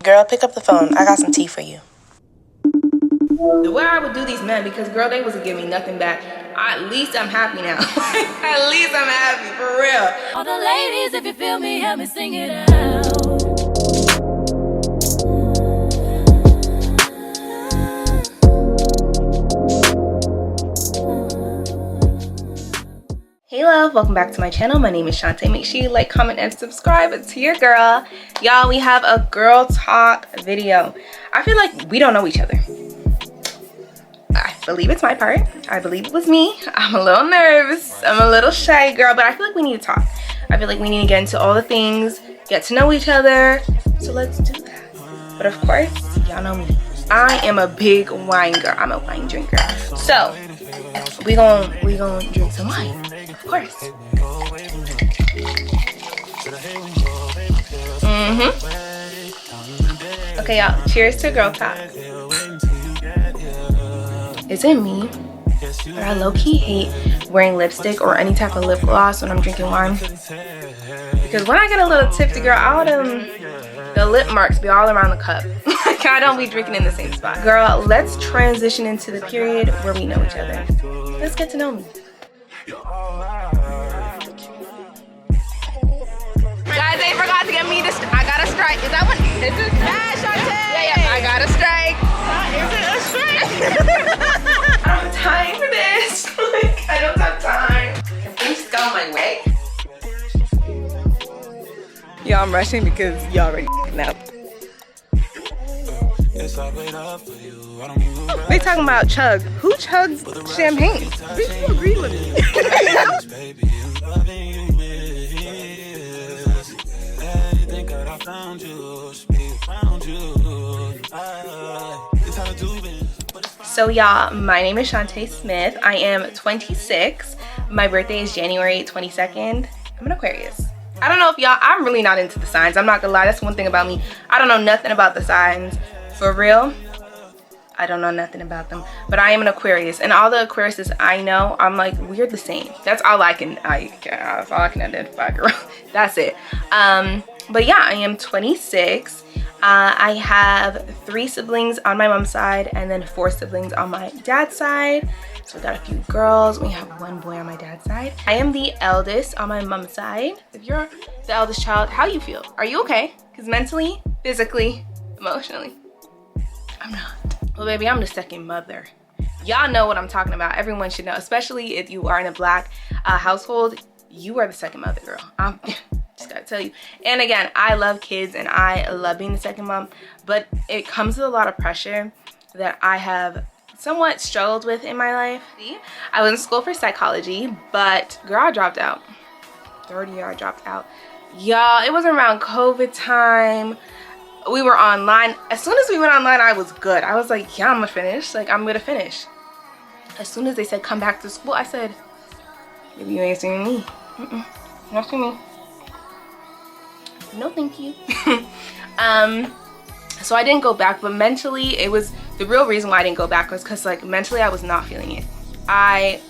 Girl, pick up the phone. I got some tea for you. The way I would do these men, because girl, they wasn't giving me nothing back. At least I'm happy now. At least I'm happy, for real. All the ladies, if you feel me, help me sing it out. Hey love, welcome back to my channel. My name is Shantae. Make sure you like, comment, and subscribe. It's your girl. Y'all, we have a girl talk video. I feel like we don't know each other. I believe it's my part. I believe it was me. I'm a little nervous. I'm a little shy girl, but I feel like we need to talk. I feel like we need to get into all the things, get to know each other. So let's do that. But of course, y'all know me. I am a big wine girl. I'm a wine drinker. So we gonna drink some wine. Of course. Okay, y'all. Cheers to girl talk. Is it me? But I low-key hate wearing lipstick or any type of lip gloss when I'm drinking wine. Because when I get a little tipsy, girl, all the lip marks be all around the cup. I don't be drinking in the same spot. Girl, let's transition into the period where we know each other. Let's get to know me. Guys, they forgot to get me this. I got a strike. Is that what? Is it? Yeah, I got a strike. Is it a strike? I don't have time for this. Like, I don't have time. Can things go my way? Y'all, I'm rushing because y'all already know. They talking about chug. Who chugs champagne? Bitch, you agree with me. So y'all, my name is Shantae Smith. I am 26. My birthday is January 22nd. I'm an Aquarius. I don't know if y'all, I'm really not into the signs. I'm not gonna lie, that's one thing about me. I don't know nothing about the signs. For real, I don't know nothing about them. But I am an Aquarius, and all the Aquariuses I know, I'm like, we're the same. That's all I can identify, girl. That's it. But yeah, I am 26. I have 3 siblings on my mom's side and then 4 siblings on my dad's side. So we got a few girls. We have 1 boy on my dad's side. I am the eldest on my mom's side. If you're the eldest child, how you feel? Are you okay? Because mentally, physically, emotionally, I'm not. Well, baby, I'm the second mother. Y'all know what I'm talking about. Everyone should know, especially if you are in a Black household. You are the second mother, girl. Just gotta tell you. And again, I love kids and I love being the second mom, but it comes with a lot of pressure that I have somewhat struggled with in my life. I was in school for psychology, but girl, I dropped out. 3rd year I dropped out. Y'all, it was around COVID time. We were online. As soon as we went online, I was good. I was like, yeah, I'm gonna finish. Like, I'm gonna finish. As soon as they said come back to school, I said, maybe you ain't seen me. Not for me. No thank you. So I didn't go back, but mentally it was the real reason why I didn't go back was because like mentally I was not feeling it. I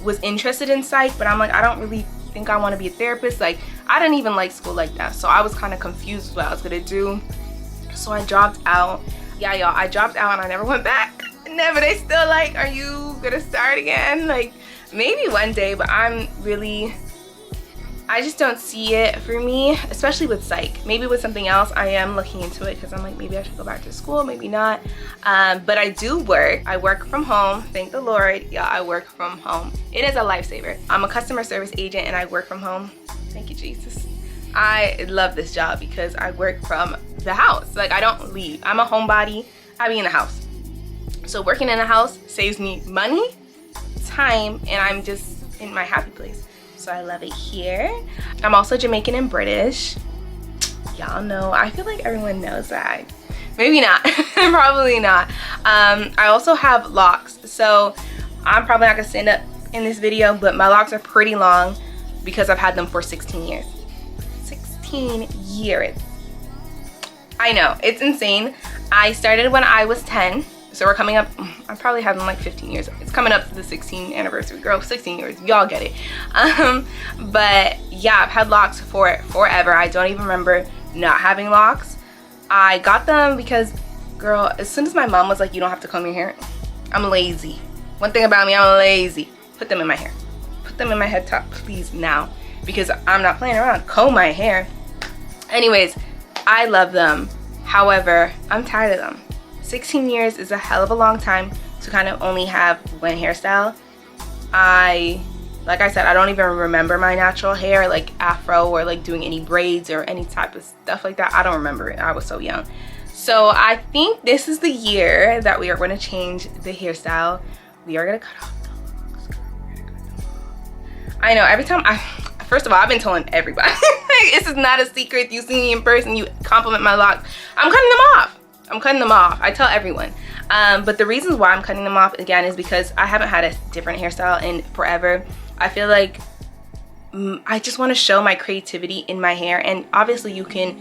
was interested in psych, but I'm like, I don't really think I want to be a therapist. Like, I didn't even like school like that, so I was kind of confused what I was gonna do. So I dropped out. Yeah, y'all, I dropped out and I never went back. Never. They still like, are you gonna start again? Like, maybe one day, but I just don't see it for me, especially with psych. Maybe with something else, I am looking into it because I'm like, maybe I should go back to school, maybe not. But I do work. I work from home, thank the Lord. Yeah, I work from home. It is a lifesaver. I'm a customer service agent and I work from home. Thank you, Jesus. I love this job because I work from the house. Like, I don't leave. I'm a homebody. I be in the house. So working in the house saves me money, time, and I'm just in my happy place. So I love it here. I'm also Jamaican and British. Y'all know. I feel like everyone knows that. Maybe not. Probably not. I also have locks. So I'm probably not gonna stand up in this video, but my locks are pretty long because I've had them for 16 years. 16 years. I know, it's insane. I started when I was 10. So we're coming up, I probably had them like 15 years. It's coming up to the 16th anniversary. Girl, 16 years, y'all get it. But yeah, I've had locks for forever. I don't even remember not having locks. I got them because, girl, as soon as my mom was like, you don't have to comb your hair, I'm lazy. One thing about me, I'm lazy. Put them in my hair. Put them in my head top, please, now. Because I'm not playing around. Comb my hair. Anyways, I love them. However, I'm tired of them. 16 years is a hell of a long time to kind of only have one hairstyle. Like I said, I don't even remember my natural hair, like afro or like doing any braids or any type of stuff like that. I don't remember it. I was so young. So I think this is the year that we are going to change the hairstyle. We are going to cut off the locks. I know, every time first of all, I've been telling everybody. This is not a secret. You see me in person, you compliment my locks. I'm cutting them off. I'm cutting them off. I tell everyone. But the reasons why I'm cutting them off, again, is because I haven't had a different hairstyle in forever. I feel like I just want to show my creativity in my hair. And obviously you can,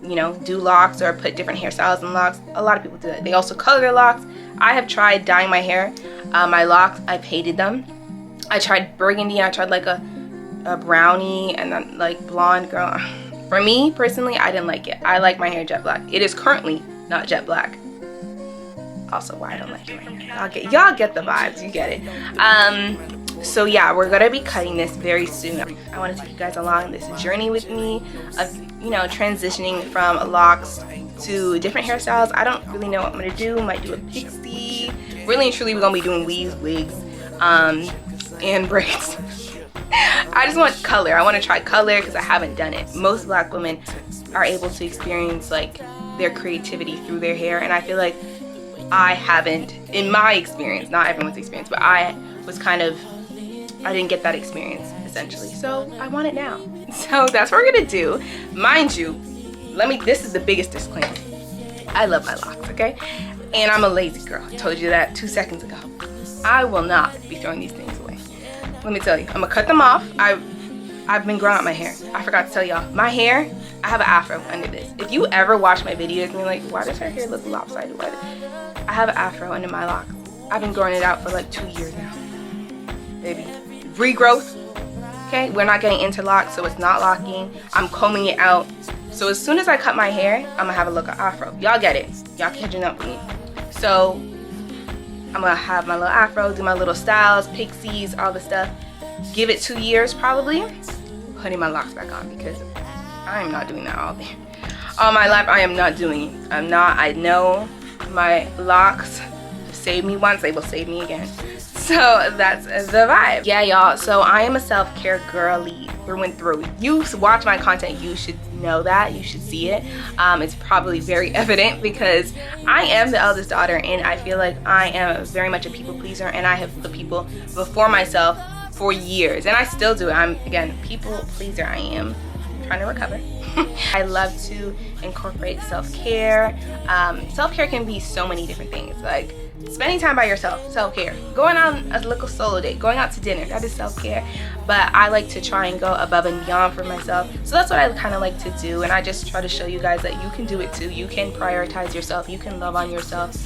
you know, do locks or put different hairstyles in locks. A lot of people do that. They also color their locks. I have tried dyeing my hair. My locks, I've hated them. I tried burgundy. I tried like a brownie and then like blonde. Girl, for me personally, I didn't like it. I like my hair jet black. It is currently not jet black. Also why I don't like it right now. Y'all get the vibes. You get it. So yeah, we're gonna be cutting this very soon. I want to take you guys along this journey with me of, you know, transitioning from locks to different hairstyles. I don't really know what I'm gonna do. Might do a pixie. Really and truly, we're gonna be doing weaves, wigs, and braids. I just want color. I want to try color because I haven't done it. Most black women are able to experience like their creativity through their hair, and I feel like I haven't, in my experience, not everyone's experience, but I was kind of, I didn't get that experience essentially. So I want it now. So that's what we're gonna do. Mind you, this is the biggest disclaimer. I love my locks, okay? And I'm a lazy girl. I told you that 2 seconds ago. I will not be throwing these things away. Let me tell you, I'm gonna cut them off. I've been growing out my hair. I forgot to tell y'all, my hair, I have an afro under this. If you ever watch my videos and you're like, why does her hair look lopsided? I have an afro under my locks. I've been growing it out for like 2 years now. Baby, regrowth. Okay, we're not getting interlocked, so it's not locking. I'm combing it out. So as soon as I cut my hair, I'm gonna have a look of afro. Y'all get it. Y'all catching up with me. So I'm gonna have my little afro, do my little styles, pixies, all the stuff. Give it 2 years probably. Putting my locks back on because I am not doing that all day. All my life I am not doing it. I know my locks have saved me once, they will save me again. So that's the vibe. Yeah, y'all, so I am a self-care girly through and through. You watch my content, you should know that, you should see it. It's probably very evident because I am the eldest daughter and I feel like I am very much a people pleaser, and I have put people before myself for years, and I still do it. I'm, again, people pleaser. I am trying to recover. I love to incorporate self-care. Self-care can be so many different things, like spending time by yourself, self-care. Going on a little solo date, going out to dinner, that is self-care. But I like to try and go above and beyond for myself. So that's what I kind of like to do, and I just try to show you guys that you can do it too. You can prioritize yourself. You can love on yourself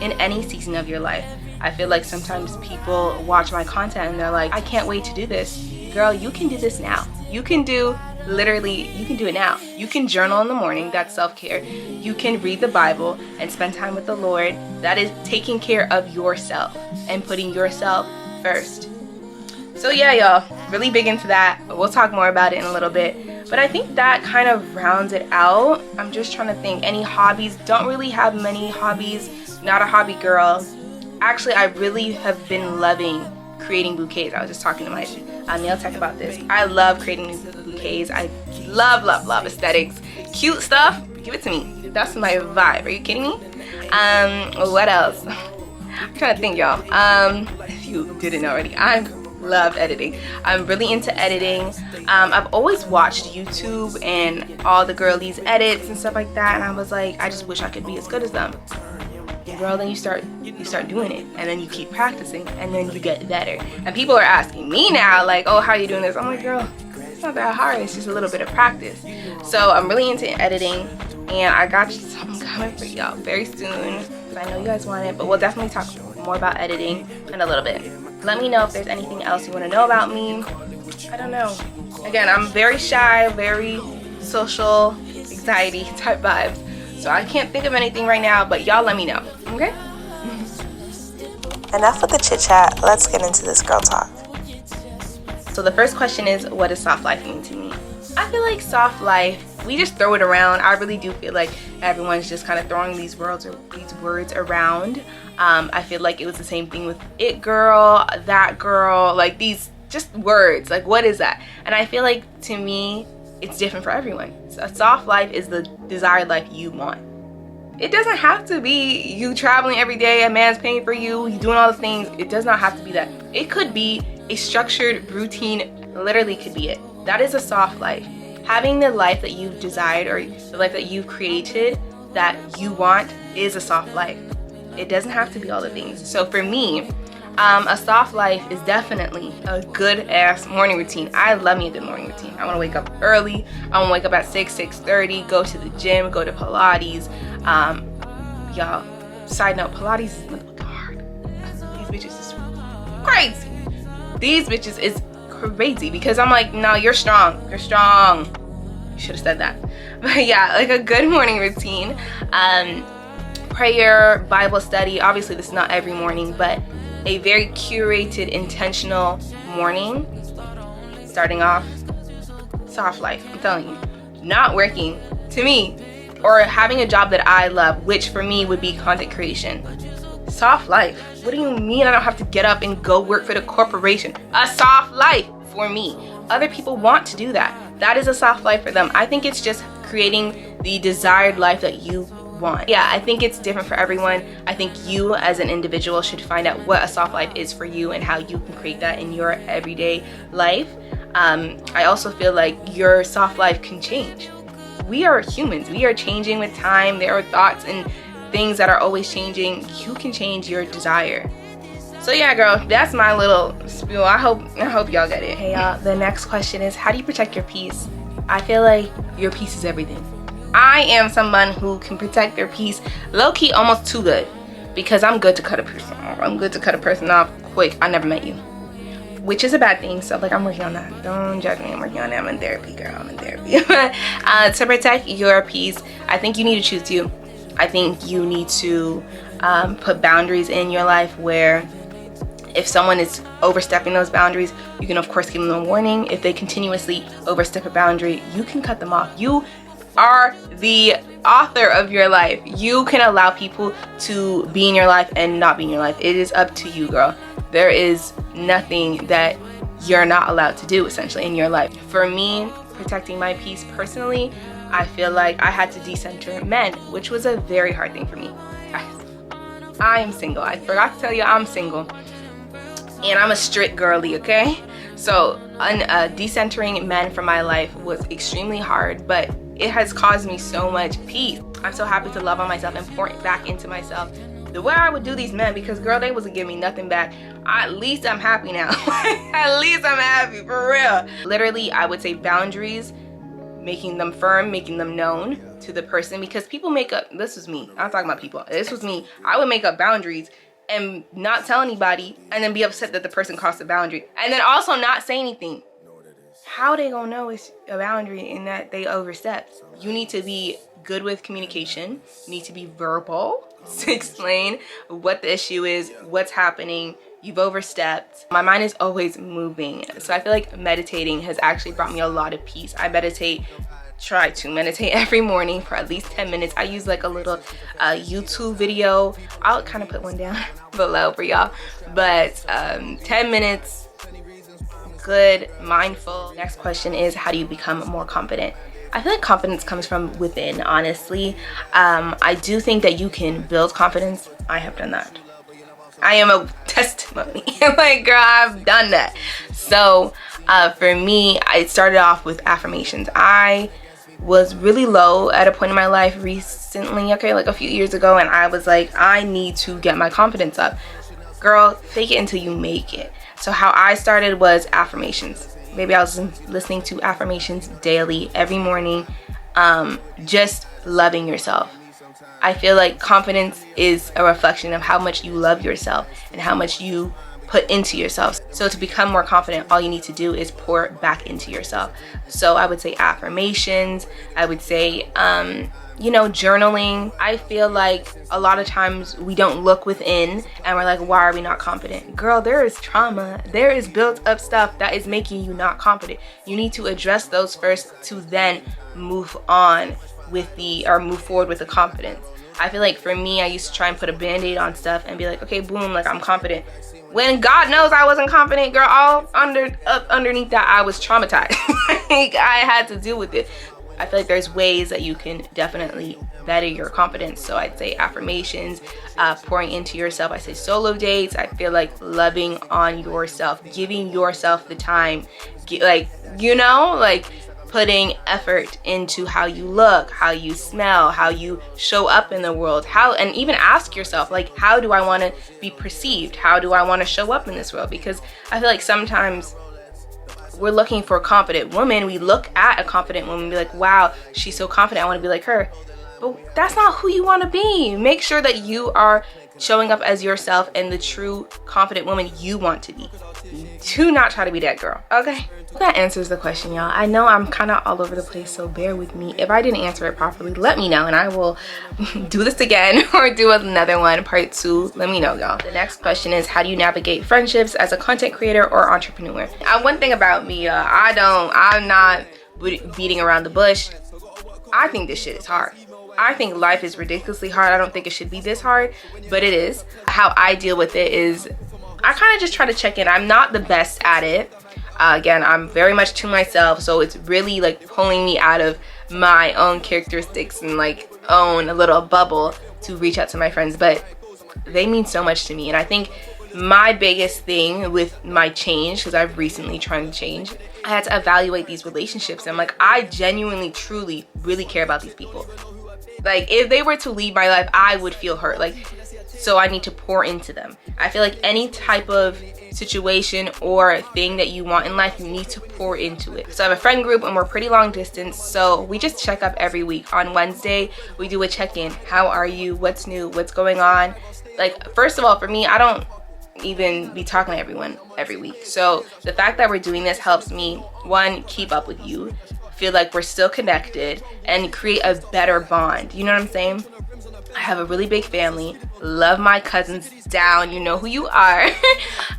in any season of your life. I feel like sometimes people watch my content and they're like, I can't wait to do this. Girl, you can do this now. You can do, literally, you can do it now. You can journal in the morning, that's self-care. You can read the Bible and spend time with the Lord. That is taking care of yourself and putting yourself first. So yeah, y'all, really big into that. We'll talk more about it in a little bit. But I think that kind of rounds it out. I'm just trying to think, any hobbies? Don't really have many hobbies. Not a hobby girl. Actually, I really have been loving creating bouquets. I was just talking to my nail tech about this. I love creating bouquets. I love aesthetics. Cute stuff, give it to me. That's my vibe. Are you kidding me? What else? I'm trying to think, y'all. If you didn't already, I love editing. I'm really into editing. I've always watched YouTube and all the girlies edits and stuff like that, and I was like, I just wish I could be as good as them. Girl, then you start doing it, and then you keep practicing, and then you get better. And people are asking me now, like, oh, how are you doing this? I'm like, girl, it's not that hard. It's just a little bit of practice. So I'm really into editing, and I got something coming for y'all very soon because I know you guys want it. But we'll definitely talk more about editing in a little bit. Let me know if there's anything else you want to know about me. I don't know. Again, I'm very shy, very social, anxiety type vibes. So I can't think of anything right now, but y'all let me know, okay? Enough with the chit chat. Let's get into this girl talk. So the first question is, what does soft life mean to me? I feel like soft life, we just throw it around. I really do feel like everyone's just kind of throwing these words around. I feel like it was the same thing with it girl, that girl, like these just words. Like, what is that? And I feel like, to me, it's different for everyone. So a soft life is the desired life you want. It doesn't have to be you traveling every day, a man's paying for you, you doing all the things. It does not have to be that. It could be a structured routine, literally could be it. That is a soft life. Having the life that you've desired, or the life that you've created that you want, is a soft life. It doesn't have to be all the things. So for me, a soft life is definitely a good ass morning routine. I love me a good morning routine. I want to wake up early. I want to wake up at 6:30, go to the gym, go to Pilates. Y'all, side note, Pilates is motherfucking hard. These bitches is crazy. These bitches is crazy, because I'm like, no, you're strong. You're strong. You should have said that. But yeah, like a good morning routine. Prayer, Bible study. Obviously, this is not every morning, but a very curated, intentional morning. Starting off, soft life. I'm telling you. Not working, to me, or having a job that I love, which for me would be content creation. Soft life. What do you mean I don't have to get up and go work for the corporation? A soft life for me. Other people want to do that. That is a soft life for them. I think it's just creating the desired life that you want. Yeah, I think it's different for everyone. I think you as an individual should find out what a soft life is for you and how you can create that in your everyday life. I also feel like your soft life can change. We are humans. We are changing with time. There are thoughts and things that are always changing. You can change your desire. So yeah, girl, that's my little spiel. I hope y'all get it. Hey y'all, the next question is, how do you protect your peace? I feel like your peace is everything. I am someone who can protect their peace low-key almost too good, because I'm good to cut a person off. I'm good to cut a person off quick. I never met you, which is a bad thing. So like, I'm working on that. Don't judge me. I'm working on that. I'm in therapy, girl. I'm in therapy. To protect your peace, I think you need to choose you. I think you need to put boundaries in your life, where if someone is overstepping those boundaries, you can of course give them a warning. If they continuously overstep a boundary, you can cut them off. You are the author of your life. You can allow people to be in your life and not be in your life. It is up to you, girl. There is nothing that you're not allowed to do, essentially, in your life. For me, protecting my peace personally, I feel like I had to decenter men, which was a very hard thing for me. I am single. I forgot to tell you, I'm single. And I'm a strict girly, okay? So decentering men from my life was extremely hard, but it has caused me so much peace. I'm so happy to love on myself and pour it back into myself. The way I would do these men, because girl, they wasn't giving me nothing back. At least I'm happy now. At least I'm happy, for real. Literally, I would say boundaries, making them firm, making them known to the person, because people make up, this was me, I'm talking about people, this was me. I would make up boundaries and not tell anybody, and then be upset that the person crossed the boundary, and then also not say anything. How they gonna know it's a boundary and that they overstepped? You need to be good with communication. You need to be verbal to explain what the issue is, what's happening. You've overstepped. My mind is always moving. So I feel like meditating has actually brought me a lot of peace. I try to meditate every morning for at least 10 minutes. I use like a little YouTube video. I'll kind of put one down below for y'all. But 10 minutes, good, mindful. Next question is, how do you become more confident? I feel like confidence comes from within, honestly. I do think that you can build confidence. I have done that. I am a testimony. Like, girl, I've done that. So for me, I started off with affirmations. I was really low at a point in my life recently, okay, like a few years ago, and I was like, I need to get my confidence up. Girl, fake it until you make it. So how I started was affirmations. Maybe I was listening to affirmations daily, every morning, just loving yourself. I feel like confidence is a reflection of how much you love yourself and how much you put into yourself. So to become more confident, all you need to do is pour back into yourself. So I would say affirmations. I would say You know, journaling. I feel like a lot of times we don't look within and we're like, why are we not confident? Girl, there is trauma. There is built up stuff that is making you not confident. You need to address those first to then move on with move forward with the confidence. I feel like for me, I used to try and put a band-aid on stuff and be like, okay, boom, like I'm confident. When God knows I wasn't confident, girl, underneath that, I was traumatized. Like, I had to deal with it. I feel like there's ways that you can definitely better your confidence. So I'd say affirmations, pouring into yourself. I say solo dates. I feel like loving on yourself, giving yourself the time, like, you know, like putting effort into how you look, how you smell, how you show up in the world, and even ask yourself, like, how do I want to be perceived? How do I want to show up in this world? Because I feel like sometimes we're looking for a confident woman. We look at a confident woman and be like, wow, she's so confident, I want to be like her. But that's not who you want to be. Make sure that you are showing up as yourself and the true confident woman you want to be. Do not try to be that girl, okay? That answers the question, y'all. I know I'm kind of all over the place, so bear with me. If I didn't answer it properly, let me know and I will do this again or do another one, part 2. Let me know, y'all. The next question is, how do you navigate friendships as a content creator or entrepreneur? One thing about me, I'm not beating around the bush. I think this shit is hard. I think life is ridiculously hard. I don't think it should be this hard, but it is. How I deal with it is I kind of just try to check in. I'm not the best at it. Again, I'm very much to myself, so it's really like pulling me out of my own characteristics and like own a little bubble to reach out to my friends, but they mean so much to me. And I think my biggest thing with my change, because I've recently tried to change, I had to evaluate these relationships. And I'm like, I genuinely, truly, really care about these people. Like, if they were to leave my life, I would feel hurt. Like, so I need to pour into them. I feel like any type of situation or thing that you want in life, you need to pour into it. So I have a friend group and we're pretty long distance, so we just check up every week. On Wednesday, we do a check-in. How are you? What's new? What's going on? Like, first of all, for me, I don't even be talking to everyone every week. So the fact that we're doing this helps me, one, keep up with you, feel like we're still connected, and create a better bond. You know what I'm saying? I have a really big family, love my cousins down, you know who you are.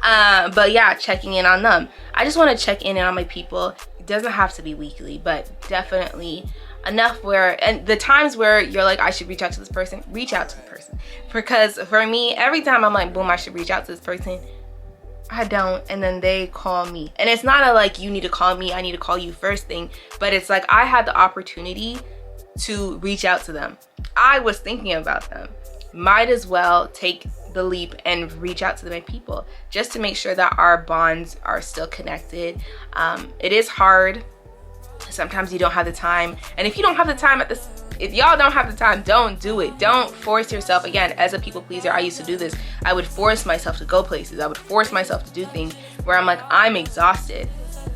But yeah, checking in on them. I just want to check in on my people. It doesn't have to be weekly, but definitely enough where, and the times where you're like, I should reach out to this person, reach out to the person. Because for me, every time I'm like, boom, I should reach out to this person, I don't, and then they call me. And it's not a like, you need to call me, I need to call you first thing, but it's like I had the opportunity to reach out to them. I was thinking about them. Might as well take the leap and reach out to my people just to make sure that our bonds are still connected. It is hard. Sometimes you don't have the time. And if you don't have the time if y'all don't have the time, don't do it. Don't force yourself. Again, as a people pleaser, I used to do this. I would force myself to go places. I would force myself to do things where I'm like, I'm exhausted.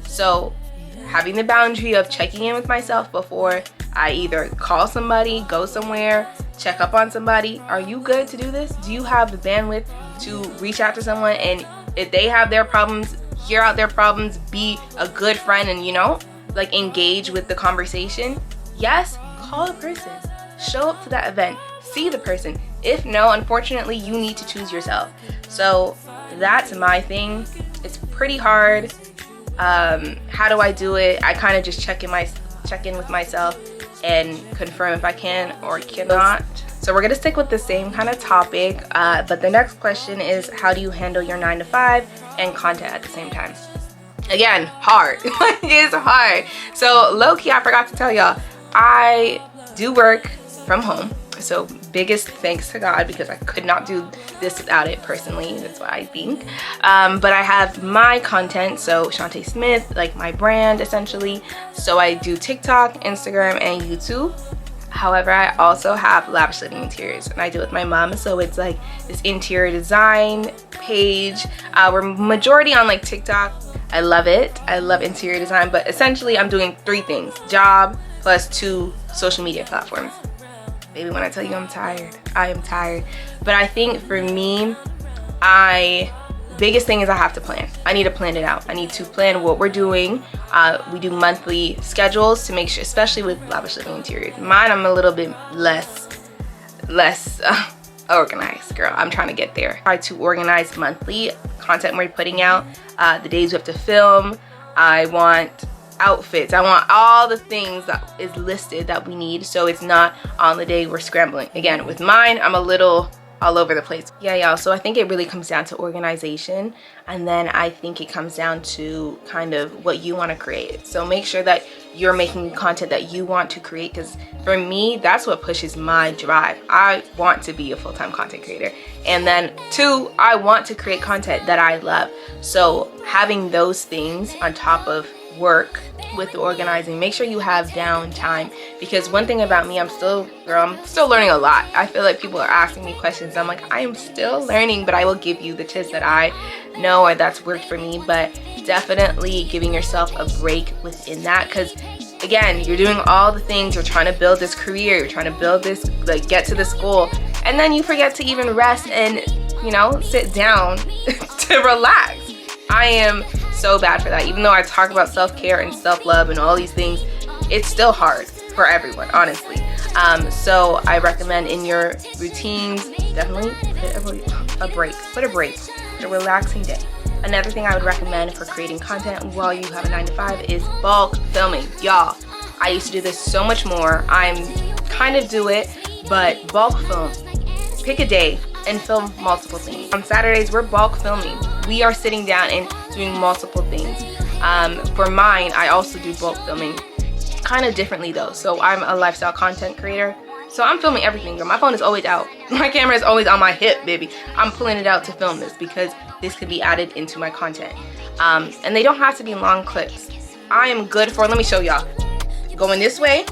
So having the boundary of checking in with myself before I either call somebody, go somewhere, check up on somebody. Are you good to do this? Do you have the bandwidth to reach out to someone? And if they have their problems, hear out their problems, be a good friend, and, you know, like engage with the conversation. Yes, call a person. Show up to that event. See the person. If no, unfortunately, you need to choose yourself. So that's my thing. It's pretty hard. How do I do it? I kind of just check in with myself and confirm if I can or cannot. So we're gonna stick with the same kind of topic, but the next question is, how do you handle your 9 to 5 and content at the same time? Again, hard. It's hard. So low-key, I forgot to tell y'all, I do work from home. So biggest thanks to God, because I could not do this without it personally. That's what I think. But I have my content, so Shantae Smith, like my brand essentially. So I do TikTok, Instagram, and YouTube. However, I also have Lavish Living Interiors, and I do it with my mom. So it's like this interior design page. We're majority on like TikTok. I love it. I love interior design, but essentially I'm doing 3 things: job plus 2 social media platforms. Baby, when I tell you I'm tired, I am tired. But I think for me, I biggest thing is I have to plan. I need to plan it out. I need to plan what we're doing. We do monthly schedules to make sure, especially with lavish living interiors. Mine, I'm a little bit less organized, girl. I'm trying to get there. Try to organize monthly content we're putting out, the days we have to film. I want outfits. I want all the things that is listed that we need, so it's not on the day we're scrambling. Again, with mine, I'm a little all over the place. Yeah, y'all, so I think it really comes down to organization, and then I think it comes down to kind of what you want to create. So make sure that you're making content that you want to create, because for me, that's what pushes my drive. I want to be a full-time content creator, and then 2, I want to create content that I love. So having those things on top of work with the organizing, make sure you have downtime, because one thing about me, I'm still learning a lot. I feel like people are asking me questions, I'm like, I am still learning, but I will give you the tips that I know or that's worked for me. But definitely giving yourself a break within that, because again, you're doing all the things, you're trying to build this career, you're trying to build this, like, get to this goal, and then you forget to even rest and, you know, sit down to relax. I am so bad for that. Even though I talk about self-care and self-love and all these things, it's still hard for everyone, honestly. So I recommend in your routines, definitely put a break, a relaxing day. Another thing I would recommend for creating content while you have a 9-to-5 is bulk filming. Y'all, I used to do this so much more. I'm kind of do it, but bulk film. Pick a day and film multiple things. On Saturdays, we're bulk filming. We are sitting down and doing multiple things. For mine, I also do bulk filming kind of differently though. So I'm a lifestyle content creator, so I'm filming everything. My phone is always out. My camera is always on my hip, baby. I'm pulling it out to film this because this could be added into my content. And they don't have to be long clips. I am good for, let me show y'all. Going this way,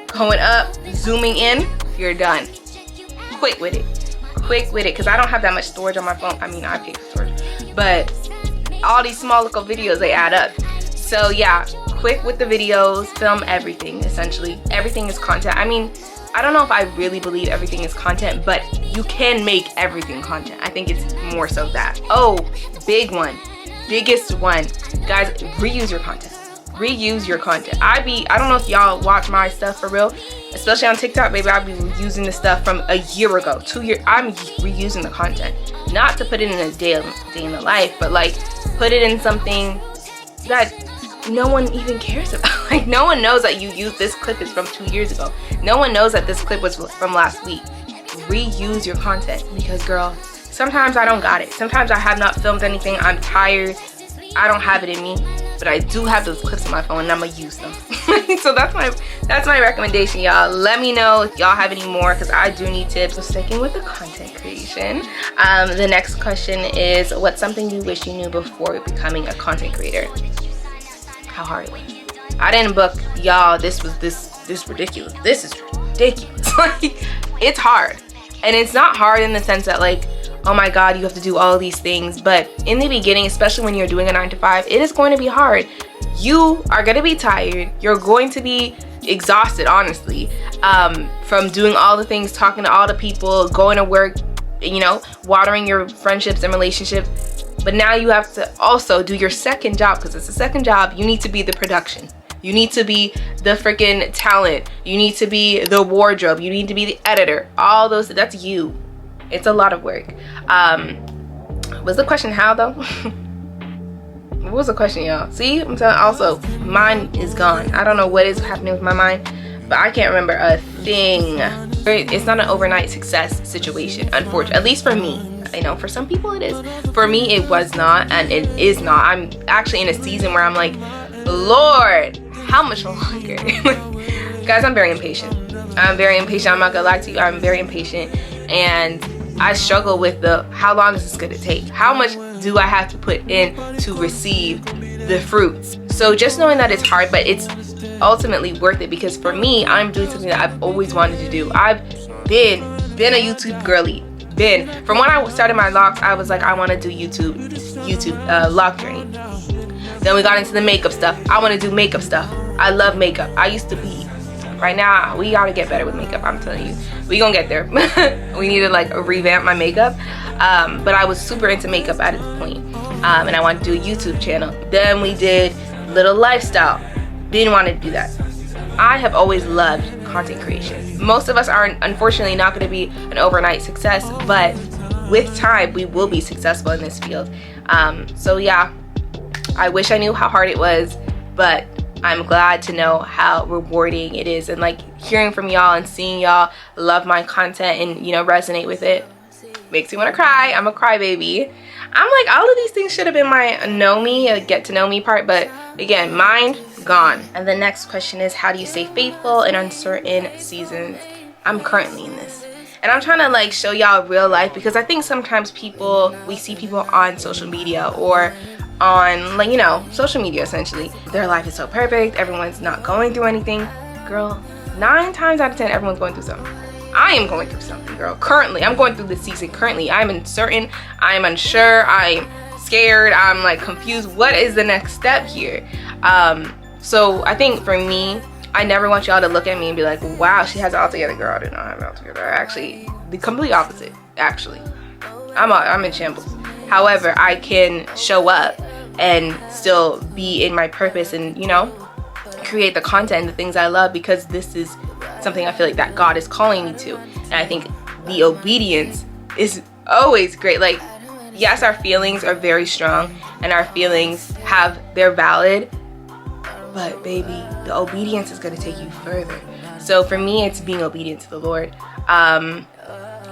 going up, zooming in, you're done. Quick with it, because I don't have that much storage on my phone. I mean, I pay for storage, but all these small little videos, they add up. So yeah, quick with the videos, film everything. Essentially everything is content. I mean, I don't know if I really believe everything is content, but you can make everything content. I think it's more so that. Oh, biggest one, guys, reuse your content. Reuse your content. I don't know if y'all watch my stuff for real, especially on TikTok, baby. I'll be reusing the stuff from a year ago, 2 years. I'm reusing the content, not to put it in a day in the life, but like put it in something that no one even cares about. Like, no one knows that you used this clip is from 2 years ago. No one knows that this clip was from last week. Reuse your content, because girl, sometimes I don't got it. Sometimes I have not filmed anything. I'm tired. I don't have it in me, but I do have those clips on my phone and I'm gonna use them. So that's my recommendation, y'all. Let me know if y'all have any more, because I do need tips. So sticking with the content creation, the next question is, what's something you wish you knew before becoming a content creator? How hard it was. I didn't book, y'all. This ridiculous. This is ridiculous. Like, it's hard, and it's not hard in the sense that, like, oh my god, you have to do all these things. But in the beginning, especially when you're doing a 9-to-5, it is going to be hard. You are going to be tired. You're going to be exhausted, honestly, from doing all the things, talking to all the people, going to work, you know, watering your friendships and relationships. But now you have to also do your second job, because it's a second job. You need to be the production. You need to be the freaking talent. You need to be the wardrobe. You need to be the editor. All those, that's you. It's a lot of work. Was the question how though? What was the question, y'all? See, I'm telling. Also, mine is gone. I don't know what is happening with my mind, but I can't remember a thing. It's not an overnight success situation, unfortunately. At least for me. I know for some people it is. For me, it was not, and it is not. I'm actually in a season where I'm like, Lord, how much longer? Guys, I'm very impatient. I'm not gonna lie to you. I'm very impatient, and I struggle with how long is this gonna take? How much do I have to put in to receive the fruits? So just knowing that it's hard, but it's ultimately worth it, because for me, I'm doing something that I've always wanted to do. I've been a YouTube girly. From when I started my locks, I was like, I want to do YouTube lock journey. Then we got into the makeup stuff. I want to do makeup stuff. I love makeup. I used to be Right now, we gotta get better with makeup, I'm telling you. We gonna get there. We need to like revamp my makeup. But I was super into makeup at this point. And I wanted to do a YouTube channel. Then we did little lifestyle. Didn't want to do that. I have always loved content creation. Most of us are unfortunately not going to be an overnight success, but with time we will be successful in this field. So yeah, I wish I knew how hard it was, but I'm glad to know how rewarding it is, and like hearing from y'all and seeing y'all love my content and, you know, resonate with it makes me want to cry. I'm a crybaby. I'm like, all of these things should have been my know me, get to know me part, but again, mine gone. And the next question is, how do you stay faithful in uncertain seasons? I'm currently in this, and I'm trying to like show y'all real life, because I think sometimes we see people on social media or on, like, you know, social media essentially, their life is so perfect, everyone's not going through anything. Girl, 9 times out of 10 everyone's going through something. I am going through something, girl. Currently, I'm going through this season. Currently, I'm uncertain, I'm unsure, I'm scared, I'm like confused. What is the next step here? So I think for me, I never want y'all to look at me and be like, wow, she has it all together. Girl, I do not have it all together. Actually, the complete opposite. Actually, I'm in shambles. However, I can show up and still be in my purpose and, you know, create the content and the things I love, because this is something I feel like that God is calling me to. And I think the obedience is always great. Like, yes, our feelings are very strong and our feelings they're valid, but baby, the obedience is going to take you further. So for me, it's being obedient to the Lord.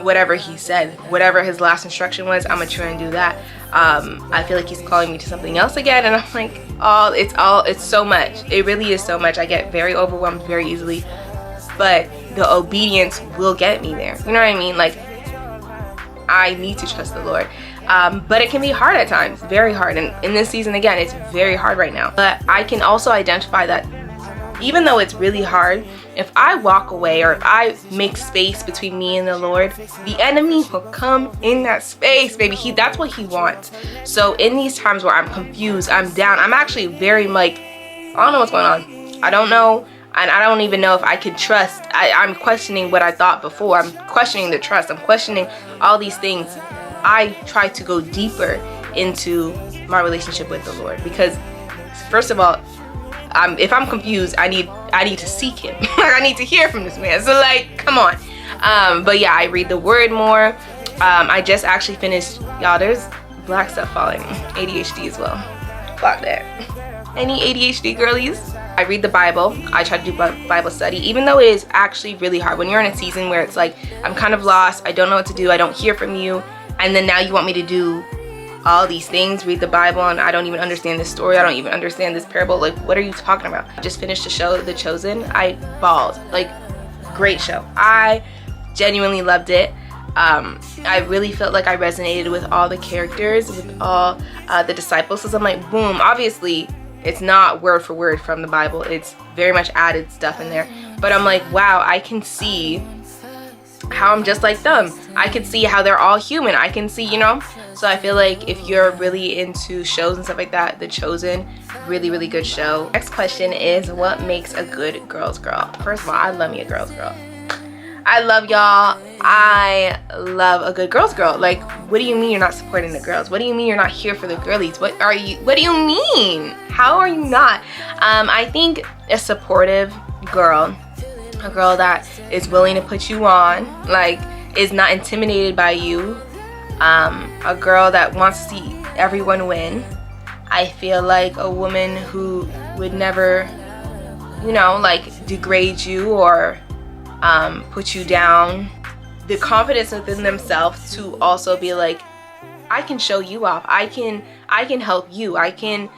Whatever he said, whatever his last instruction was, I'm gonna try and do that. I feel like he's calling me to something else again, and I'm like, it's so much. It really is so much. I get very overwhelmed very easily, but the obedience will get me there. You know what I mean? Like, I need to trust the Lord. But it can be hard at times, very hard. And in this season, again, it's very hard right now. But I can also identify that even though it's really hard, if I walk away or if I make space between me and the Lord, the enemy will come in that space, baby. That's what he wants. So in these times where I'm confused, I'm down, I'm actually very like, I don't know what's going on. I don't know. And I don't even know if I can trust. I'm questioning what I thought before. I'm questioning the trust. I'm questioning all these things. I try to go deeper into my relationship with the Lord, because first of all, if I'm confused, I need to seek him. I need to hear from this man. So like, come on. But yeah, I read the word more. I just actually finished, y'all, there's black stuff falling. ADHD as well. Fuck that. Any ADHD girlies? I read the Bible. I try to do Bible study, even though it is actually really hard. When you're in a season where it's like, I'm kind of lost, I don't know what to do, I don't hear from you, and then now you want me to do all these things, read the Bible, and I don't even understand this story, I don't even understand this parable. Like, what are you talking about? I just finished the show, The Chosen. I bawled. Like, great show. I genuinely loved it. I really felt like I resonated with all the characters, with all the disciples. So I'm like, boom. Obviously, it's not word for word from the Bible. It's very much added stuff in there. But I'm like, wow, I can see how I'm just like them. I can see how they're all human. I can see, you know? So I feel like if you're really into shows and stuff like that, The Chosen, really, really good show. Next question is, what makes a good girl's girl? First of all, I love me a girl's girl. I love y'all. I love a good girl's girl. Like, what do you mean you're not supporting the girls? What do you mean you're not here for the girlies? What do you mean? How are you not? I think a supportive girl, a girl that is willing to put you on, like, is not intimidated by you, a girl that wants to see everyone win. I feel like a woman who would never, you know, like, degrade you or put you down. The confidence within themselves to also be like, I can show you off, I can help you, I can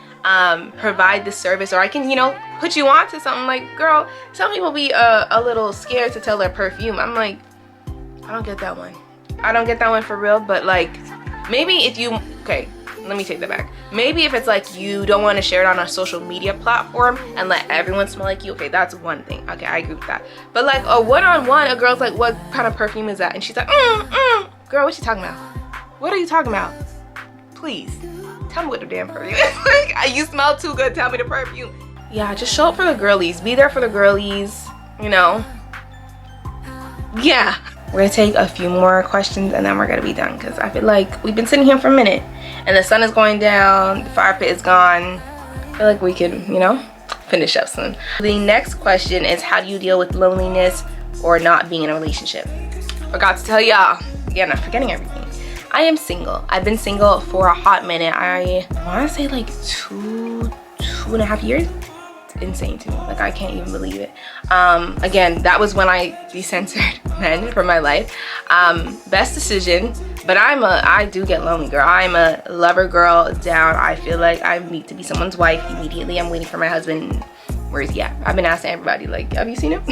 provide the service, or I can, you know, put you on to something. Like, girl, some people be a little scared to tell their perfume. I'm like, I don't get that one. I don't get that one for real. But like, maybe if you, okay, let me take that back. Maybe if it's like you don't want to share it on a social media platform and let everyone smell like you, okay, that's one thing. Okay, I agree with that. But like a one-on-one, a girl's like, what kind of perfume is that? And she's like, girl, what's she talking about? What are you talking about? Please, tell me what the damn perfume is. Like, you smell too good, tell me the perfume. Yeah, just show up for the girlies. Be there for the girlies. you know, yeah. We're gonna take a few more questions and then we're gonna be done, because I feel like we've been sitting here for a minute and the sun is going down, the fire pit is gone. I feel like we can, you know, finish up soon. The next question is, how do you deal with loneliness or not being in a relationship? Forgot to tell y'all, again, I'm forgetting everything. I am single. I've been single for a hot minute. I wanna say like two and a half years. Insane to me, like I can't even believe it. Again, that was when I decentered men from my life. Best decision, but I do get lonely, girl. I'm a lover girl down. I feel like I need to be someone's wife immediately. I'm waiting for my husband. Where's he at? I've been asking everybody, like, have you seen him?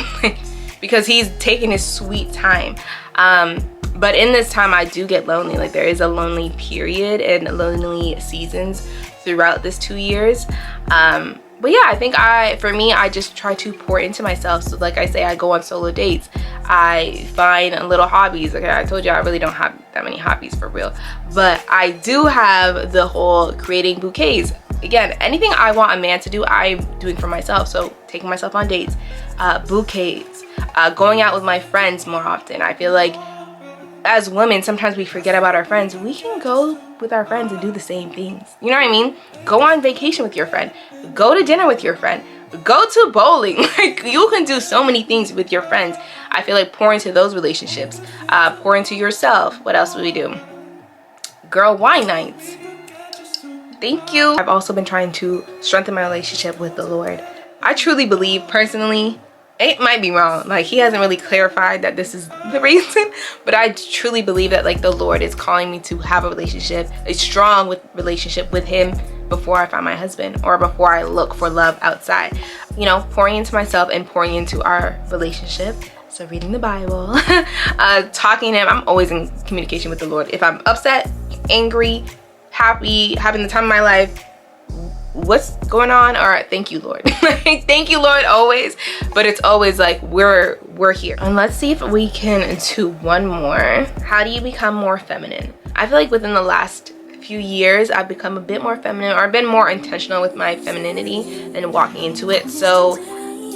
Because he's taking his sweet time. But in this time I do get lonely. Like, there is a lonely period and lonely seasons throughout this 2 years. But yeah, I think for me, I just try to pour into myself. So like I say, I go on solo dates. I find little hobbies. Okay, I told you I really don't have that many hobbies for real. But I do have the whole creating bouquets. Again, anything I want a man to do, I'm doing for myself. So taking myself on dates, bouquets, going out with my friends more often. I feel like as women, sometimes we forget about our friends. We can go with our friends and do the same things. You know what I mean? Go on vacation with your friend. Go to dinner with your friend. Go to bowling. Like, you can do so many things with your friends. I feel like pour into those relationships. Pour into yourself. What else do we do? Girl, wine nights. Thank you. I've also been trying to strengthen my relationship with the Lord. I truly believe, personally, it might be wrong, like he hasn't really clarified that this is the reason, but I truly believe that like the Lord is calling me to have a relationship, a strong relationship with him before I find my husband or before I look for love outside. You know, pouring into myself and pouring into our relationship. So reading the Bible, talking to him. I'm always in communication with the Lord. If I'm upset, angry, happy, having the time of my life, what's going on, or thank you Lord. Thank you Lord, always. But it's always like we're here. And let's see if we can do one more. How do you become more feminine? I feel like within the last few years I've become a bit more feminine, or I've been more intentional with my femininity and walking into it. So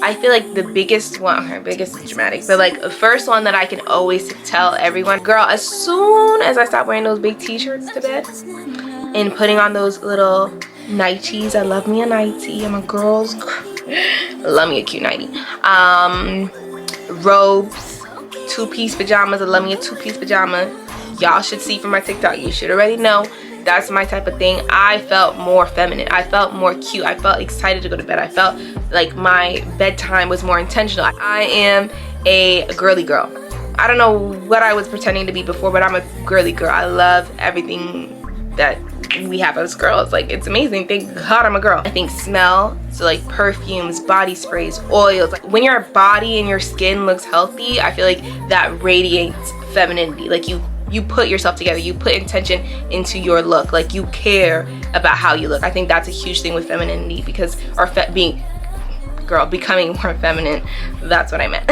I feel like the biggest one, okay, biggest is dramatic, but like the first one that I can always tell everyone, girl, as soon as I stop wearing those big t-shirts to bed and putting on those little nighties. I love me a nightie. I'm a girl's girl. I love me a cute nightie. Robes, two-piece pajamas. I love me a two-piece pajama. Y'all should see from my TikTok. You should already know. That's my type of thing. I felt more feminine. I felt more cute. I felt excited to go to bed. I felt like my bedtime was more intentional. I am a girly girl. I don't know what I was pretending to be before, but I'm a girly girl. I love everything that we have as girls. Like, it's amazing. Thank God I'm a girl. I think smell, so like perfumes, body sprays, oils, like when your body and your skin looks healthy, I feel like that radiates femininity. Like you put yourself together, you put intention into your look, like you care about how you look. I think that's a huge thing with femininity, because becoming more feminine, that's what I meant.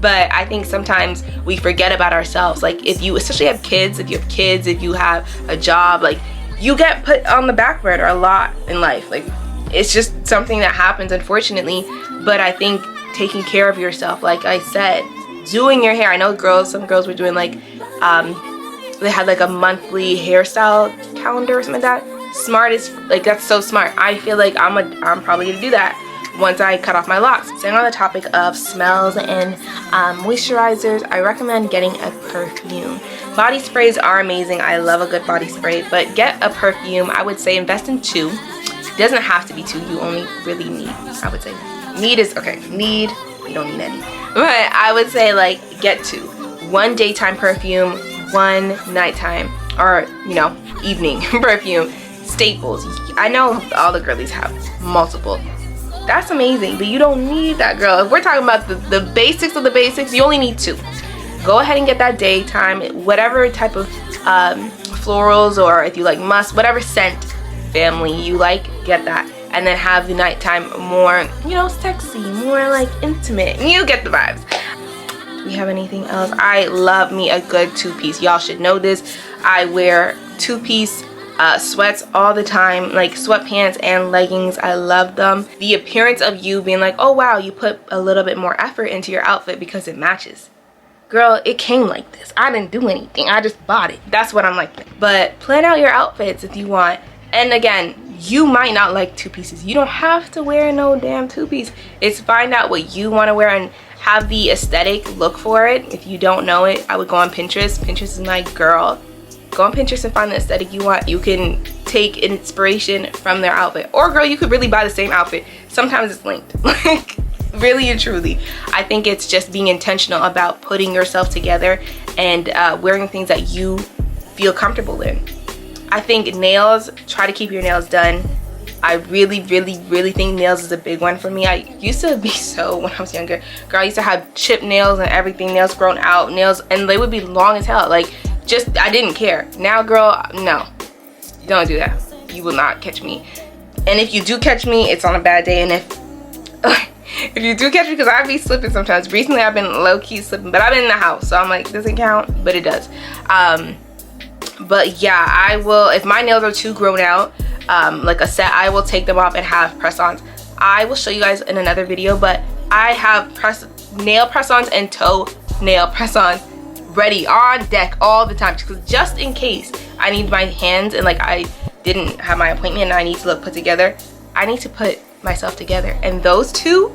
But I think sometimes we forget about ourselves. Like, if you especially have kids, if you have a job, like you get put on the back burner a lot in life. Like, it's just something that happens, unfortunately. But I think taking care of yourself, like I said, doing your hair. I know some girls were doing like they had like a monthly hairstyle calendar or something like that. Smart is like, that's so smart. I feel like I'm probably gonna do that once I cut off my locks. Staying on the topic of smells and moisturizers, I recommend getting a perfume. Body sprays are amazing. I love a good body spray, but get a perfume. I would say invest in 2. It doesn't have to be 2. You only really need, I would say, you don't need any. But I would say like get 2. 1 daytime perfume, 1 nighttime, or you know, evening perfume. Staples. I know all the girlies have multiple. That's amazing, but you don't need that, girl. If we're talking about the basics of the basics, you only need 2. Go ahead and get that daytime, whatever type of florals, or if you like musk, whatever scent family you like, get that. And then have the nighttime more, you know, sexy, more like intimate. You get the vibes. Do we have anything else? I love me a good 2-piece. Y'all should know this. I wear 2-piece sweats all the time, like sweatpants and leggings. I love them. The appearance of you being like, oh wow, you put a little bit more effort into your outfit because it matches. Girl, it came like this. I didn't do anything. I just bought it. That's what I'm like. But plan out your outfits if you want. And again, you might not like two pieces. You don't have to wear no damn two-piece. It's find out what you want to wear and have the aesthetic look for it. If you don't know it, I would go on Pinterest. Pinterest is my girl. Go on Pinterest and find the aesthetic you want. You can take inspiration from their outfit. Or girl, you could really buy the same outfit. Sometimes it's linked. Like, really and truly. I think it's just being intentional about putting yourself together and wearing things that you feel comfortable in. I think nails, try to keep your nails done. I really think nails is a big one for me. I used to be so, when I was younger, girl, I used to have chipped nails and everything, nails grown out, nails, and they would be long as hell. Like, just, I didn't care. Now, girl, no, don't do that. You will not catch me. And if you do catch me, it's on a bad day. And if you do catch me, because I be slipping sometimes. Recently, I've been low-key slipping, but I've been in the house, so I'm like, doesn't count, but it does. But yeah, I will, if my nails are too grown out, like a set, I will take them off and have press-ons. I will show you guys in another video, but I have nail press-ons and toe nail press-ons ready on deck all the time, because just in case I need my hands and like I didn't have my appointment and I need to look put together, I need to put myself together. And those two,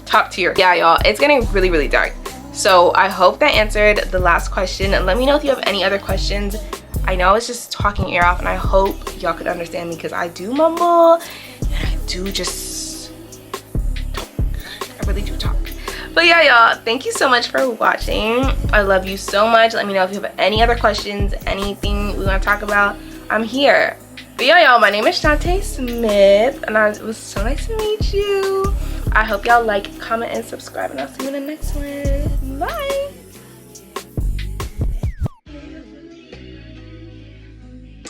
top tier. Yeah, y'all, it's getting really dark. So I hope that answered the last question. Let me know if you have any other questions. I know I was just talking ear off, and I hope y'all could understand me because I do mumble and I do just talk. I really do talk. But yeah, y'all, thank you so much for watching. I love you so much. Let me know if you have any other questions, anything we want to talk about. I'm here. But yeah, y'all, my name is Shante Smith, and it was so nice to meet you. I hope y'all like, comment, and subscribe, and I'll see you in the next one. Bye.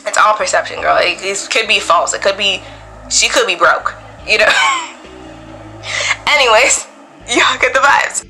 It's all perception, girl. It could be false. It could be, she could be broke, you know. Anyways, y'all get the vibes.